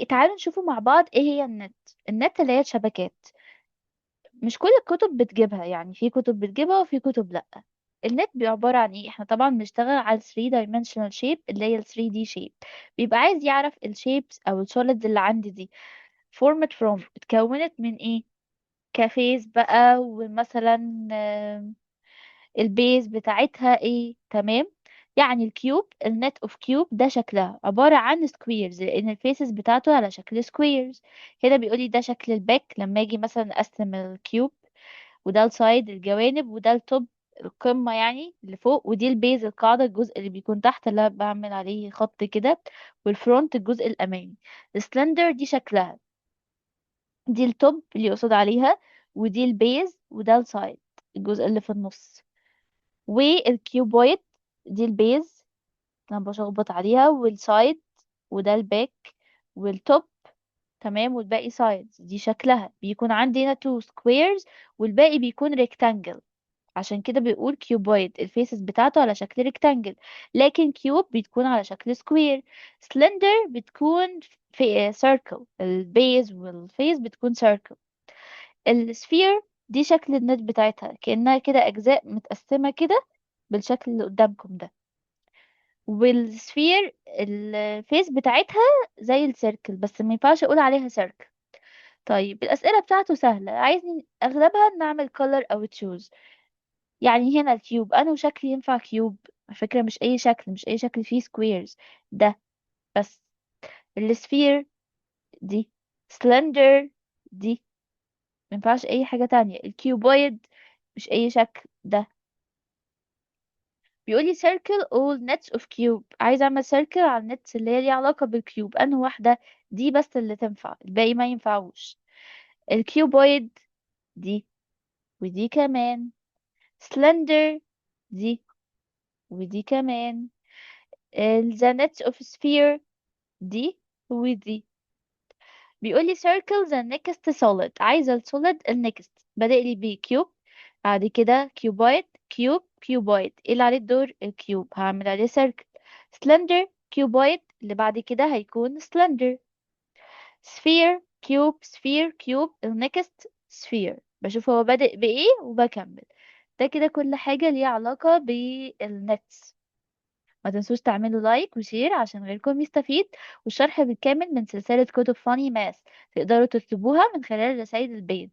تعالوا نشوفوا مع بعض ايه هي النت. النت اللي هي الشبكات. مش كل الكتب بتجيبها، يعني في كتب بتجيبها وفي كتب لأ. النت عبارة عن ايه؟ احنا طبعا بنشتغل على 3 dimensional shape اللي هي ال 3D shape. بيبقى عايز يعرف الشيبس او السوليدز اللي عندي دي formed from، اتكونت من ايه. كافيز بقى، ومثلا البيز بتاعتها ايه. تمام. يعني الكيوب، النت اوف كيوب ده شكلها عبارة عن سكويرز، لان الفيسز بتاعته على شكل سكويرز. هنا بيقولي ده شكل الباك لما اجي مثلا اقسم الكيوب. وده السايد الجوانب، وده التوب القمة يعني اللي فوق، ودي البيز القاعدة الجزء اللي بيكون تحت اللي أنا بعمل عليه خط كده. والفرونت الجزء الأمامي. السلندر دي شكلها، دي التوب اللي يقصد عليها، ودي البيز، وده السايد الجزء اللي في النص. والكيوبويد دي البيز اللي انا بشخبط عليها، والسايد وده الباك، والتوب. تمام. والباقي سايدز دي شكلها بيكون عندي هنا تو سكويرز، والباقي بيكون ريكتانجل. عشان كده بيقول كيوبويد الفيسز بتاعته على شكل ريكتانجل، لكن كيوب بتكون على شكل سكوير. سلندر بتكون في سيركل، البيز والفيس بتكون سيركل. السفير دي شكل النت بتاعتها كأنها كده أجزاء متقسمة كده بالشكل اللي قدامكم ده. والسفير الفيس بتاعتها زي السيركل، بس ما ينفعش اقول عليها سيركل. طيب الأسئلة بتاعته سهلة، عايزني أغلبها نعمل color أو تشوز. يعني هنا الكيوب أنا وشكلي ينفع كيوب. على فكرة مش أي شكل، مش أي شكل فيه سكويرز ده بس. السفير دي، سلندر دي، مينفعش أي حاجة تانية. الكيوبويد مش أي شكل ده. بيقولي circle all nets of cube، عايز اعمل circle على النتس اللي هي ليها علاقة بالكيوب، انه واحدة دي بس اللي تنفع، الباقي ما ينفعوش. الكيوبويد دي، ودي كمان. slender دي، ودي كمان. the nets of sphere دي، ودي. بيقولي circle the next solid، عايزة السوليد النكست بادئ لي بكيوب. بعد كده كيوبويد، كيوب، كيوبويد، ايه اللي عليه الدور؟ الكيوب، هعمل عليه سيركل. سلندر، كيوبويد، اللي بعد كده هيكون سلندر. سفير، كيوب، سفير، كيوب، النكست سفير. بشوف هو بادئ بإيه وبكمل. ده كده كل حاجة ليها علاقة بالنتس. ما تنسوش تعملوا لايك وشير عشان غيركم يستفيد. والشرح بالكامل من سلسلة كتب فاني ماس تقدروا تطلبوها من خلال رسائل البيج.